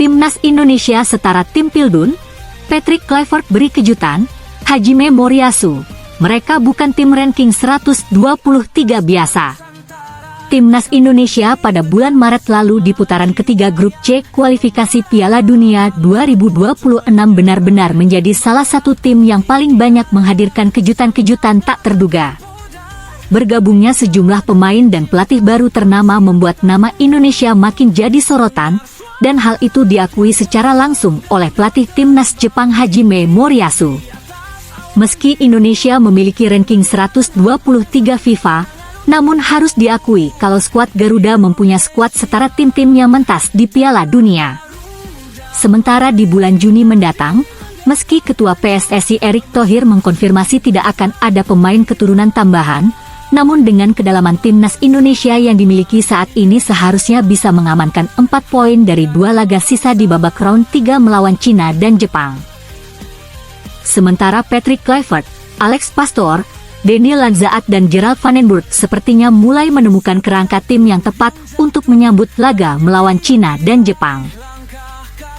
Timnas Indonesia setara tim Pildun, Patrick Kluivert beri kejutan, Hajime Moriyasu, mereka bukan tim ranking 123 biasa. Timnas Indonesia pada bulan Maret lalu di putaran ketiga grup C kualifikasi Piala Dunia 2026 benar-benar menjadi salah satu tim yang paling banyak menghadirkan kejutan-kejutan tak terduga. Bergabungnya sejumlah pemain dan pelatih baru ternama membuat nama Indonesia makin jadi sorotan, dan hal itu diakui secara langsung oleh pelatih Timnas Jepang Hajime Moriyasu. Meski Indonesia memiliki ranking 123 FIFA, namun harus diakui kalau skuad Garuda mempunyai skuad setara tim-tim yang mentas di Piala Dunia. Sementara di bulan Juni mendatang, meski Ketua PSSI Erick Thohir mengkonfirmasi tidak akan ada pemain keturunan tambahan, namun dengan kedalaman Timnas Indonesia yang dimiliki saat ini seharusnya bisa mengamankan 4 poin dari 2 laga sisa di babak round 3 melawan Cina dan Jepang. Sementara Patrick Kluivert, Alex Pastoor, Denny Lanzaat dan Gerald Van den Burg sepertinya mulai menemukan kerangka tim yang tepat untuk menyambut laga melawan Cina dan Jepang.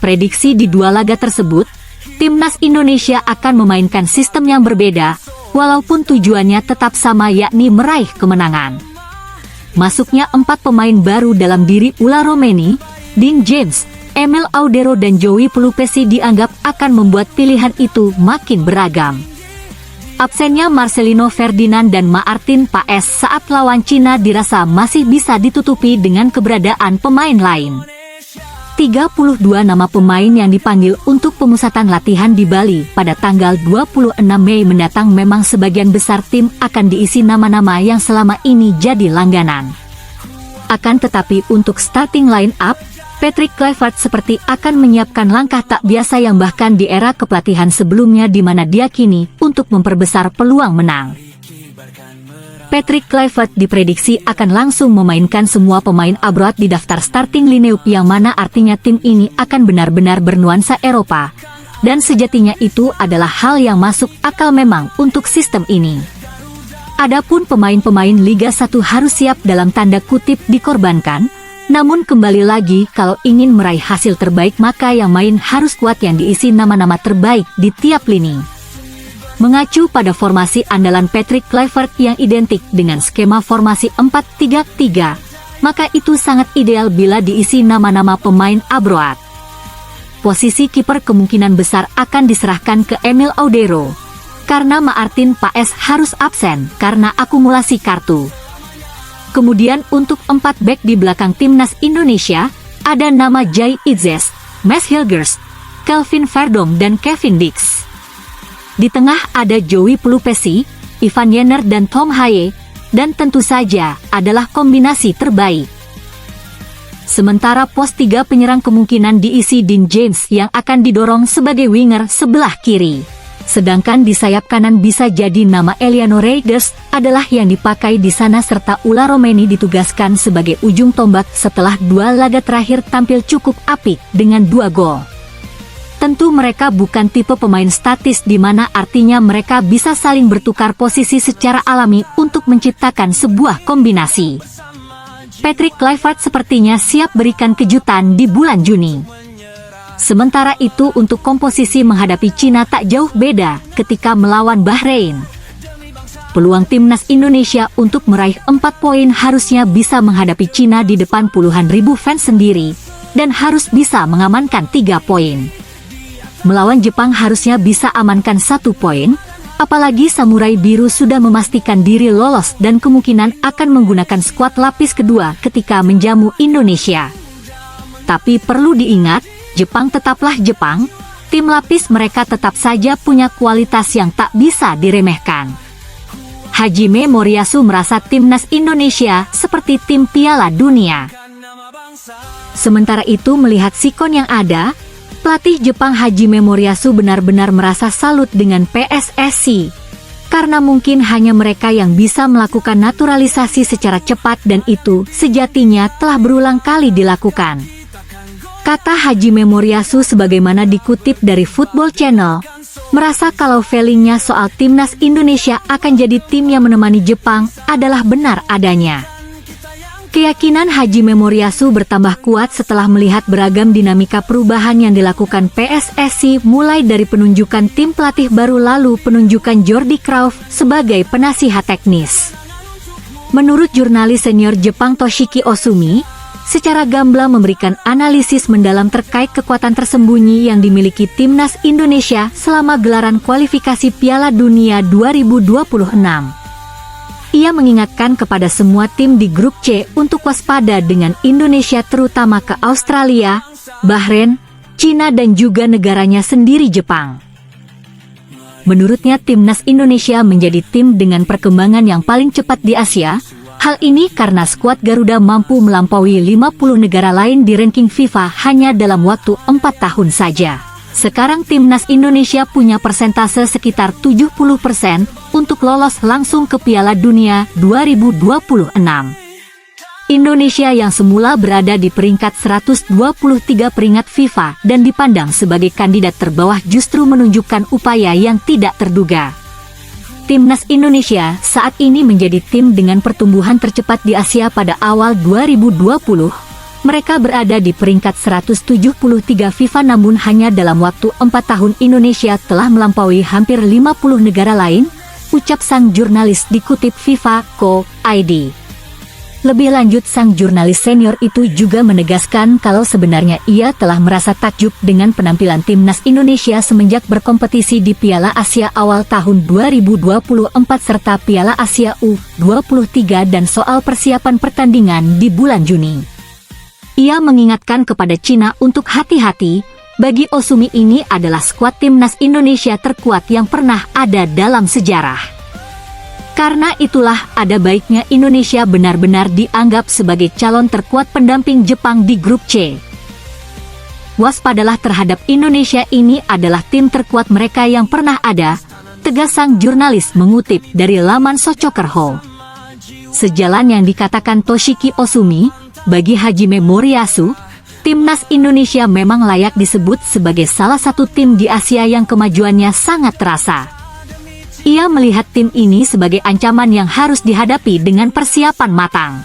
Prediksi di 2 laga tersebut, Timnas Indonesia akan memainkan sistem yang berbeda, walaupun tujuannya tetap sama yakni meraih kemenangan. Masuknya 4 pemain baru dalam diri Ula Romeni, Dean James, Emil Audero dan Joey Pelupesi dianggap akan membuat pilihan itu makin beragam. Absennya Marcelino Ferdinand dan Martin Paes saat lawan Cina dirasa masih bisa ditutupi dengan keberadaan pemain lain. 32 nama pemain yang dipanggil untuk pemusatan latihan di Bali pada tanggal 26 Mei mendatang memang sebagian besar tim akan diisi nama-nama yang selama ini jadi langganan. Akan tetapi untuk starting line up, Patrick Kluivert seperti akan menyiapkan langkah tak biasa yang bahkan di era kepelatihan sebelumnya di mana diyakini untuk memperbesar peluang menang. Patrick Kluivert diprediksi akan langsung memainkan semua pemain abroad di daftar starting lineup yang mana artinya tim ini akan benar-benar bernuansa Eropa, dan sejatinya itu adalah hal yang masuk akal memang untuk sistem ini. Adapun pemain-pemain Liga 1 harus siap dalam tanda kutip dikorbankan. Namun kembali lagi kalau ingin meraih hasil terbaik maka yang main harus kuat yang diisi nama-nama terbaik di tiap lini. Mengacu pada formasi andalan Patrick Kluivert yang identik dengan skema formasi 4-3-3, maka itu sangat ideal bila diisi nama-nama pemain abroad. Posisi kiper kemungkinan besar akan diserahkan ke Emil Audero, karena Martin Paes harus absen karena akumulasi kartu. Kemudian untuk 4 bek di belakang Timnas Indonesia, ada nama Jai Itzes, Max Hilgers, Kelvin Verdonk dan Kevin Dix. Di tengah ada Joey Pelupesi, Ivan Jenner dan Tom Haye, dan tentu saja adalah kombinasi terbaik. Sementara pos 3 penyerang kemungkinan diisi Dean James yang akan didorong sebagai winger sebelah kiri. Sedangkan di sayap kanan bisa jadi nama Eliano Reijers adalah yang dipakai di sana serta Ula Romeni ditugaskan sebagai ujung tombak setelah 2 laga terakhir tampil cukup apik dengan 2 gol. Tentu mereka bukan tipe pemain statis di mana artinya mereka bisa saling bertukar posisi secara alami untuk menciptakan sebuah kombinasi. Patrick Kluivert sepertinya siap berikan kejutan di bulan Juni. Sementara itu untuk komposisi menghadapi Cina tak jauh beda ketika melawan Bahrain. Peluang Timnas Indonesia untuk meraih 4 poin harusnya bisa menghadapi Cina di depan puluhan ribu fans sendiri, dan harus bisa mengamankan 3 poin. Melawan Jepang harusnya bisa amankan 1 poin, apalagi Samurai Biru sudah memastikan diri lolos dan kemungkinan akan menggunakan skuad lapis kedua ketika menjamu Indonesia. Tapi perlu diingat, Jepang tetaplah Jepang, tim lapis mereka tetap saja punya kualitas yang tak bisa diremehkan. Hajime Moriyasu merasa Timnas Indonesia seperti tim Piala Dunia. Sementara itu melihat sikon yang ada, pelatih Jepang Hajime Moriyasu benar-benar merasa salut dengan PSSI. Karena mungkin hanya mereka yang bisa melakukan naturalisasi secara cepat dan itu sejatinya telah berulang kali dilakukan. Kata Hajime Moriyasu sebagaimana dikutip dari Football Channel, merasa kalau feelingnya soal Timnas Indonesia akan jadi tim yang menemani Jepang adalah benar adanya. Keyakinan Hajime Moriyasu bertambah kuat setelah melihat beragam dinamika perubahan yang dilakukan PSSI, mulai dari penunjukan tim pelatih baru lalu penunjukan Jordi Cruyff sebagai penasihat teknis. Menurut jurnalis senior Jepang Toshiki Osumi, secara gamblang memberikan analisis mendalam terkait kekuatan tersembunyi yang dimiliki timnas Indonesia selama gelaran kualifikasi Piala Dunia 2026. Ia mengingatkan kepada semua tim di grup C untuk waspada dengan Indonesia, terutama ke Australia, Bahrain, Cina dan juga negaranya sendiri Jepang. Menurutnya timnas Indonesia menjadi tim dengan perkembangan yang paling cepat di Asia. Hal ini karena skuad Garuda mampu melampaui 50 negara lain di ranking FIFA hanya dalam waktu 4 tahun saja. Sekarang timnas Indonesia punya persentase sekitar 70% untuk lolos langsung ke Piala Dunia 2026. Indonesia yang semula berada di peringkat 123 peringkat FIFA dan dipandang sebagai kandidat terbawah justru menunjukkan upaya yang tidak terduga. Timnas Indonesia saat ini menjadi tim dengan pertumbuhan tercepat di Asia pada awal 2020. Mereka berada di peringkat 173 FIFA, namun hanya dalam waktu 4 tahun Indonesia telah melampaui hampir 50 negara lain, ucap sang jurnalis dikutip FIFA.co.id. Lebih lanjut, sang jurnalis senior itu juga menegaskan kalau sebenarnya ia telah merasa takjub dengan penampilan timnas Indonesia semenjak berkompetisi di Piala Asia awal tahun 2024 serta Piala Asia U23 dan soal persiapan pertandingan di bulan Juni. Ia mengingatkan kepada Cina untuk hati-hati, bagi Osumi ini adalah skuad timnas Indonesia terkuat yang pernah ada dalam sejarah. Karena itulah ada baiknya Indonesia benar-benar dianggap sebagai calon terkuat pendamping Jepang di grup C. Waspadalah terhadap Indonesia, ini adalah tim terkuat mereka yang pernah ada, tegas sang jurnalis mengutip dari laman Sochokerho. Sejalan yang dikatakan Toshiki Osumi, bagi Hajime Moriyasu, timnas Indonesia memang layak disebut sebagai salah satu tim di Asia yang kemajuannya sangat terasa. Ia melihat tim ini sebagai ancaman yang harus dihadapi dengan persiapan matang.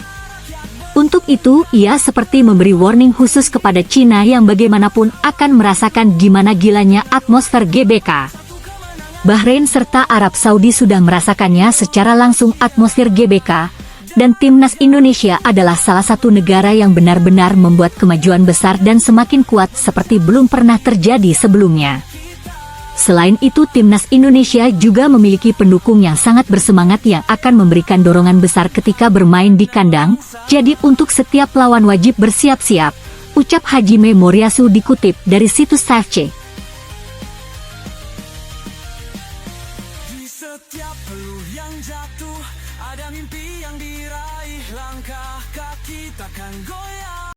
Untuk itu, ia seperti memberi warning khusus kepada Cina yang bagaimanapun akan merasakan gimana gilanya atmosfer GBK. Bahrain serta Arab Saudi sudah merasakannya secara langsung atmosfer GBK, dan timnas Indonesia adalah salah satu negara yang benar-benar membuat kemajuan besar dan semakin kuat seperti belum pernah terjadi sebelumnya. Selain itu, timnas Indonesia juga memiliki pendukung yang sangat bersemangat yang akan memberikan dorongan besar ketika bermain di kandang, jadi untuk setiap lawan wajib bersiap-siap, ucap Hajime Moriyasu dikutip dari situs AFC. Setiap peluh yang jatuh, ada mimpi yang diraih, langkah kaki takkan goyah.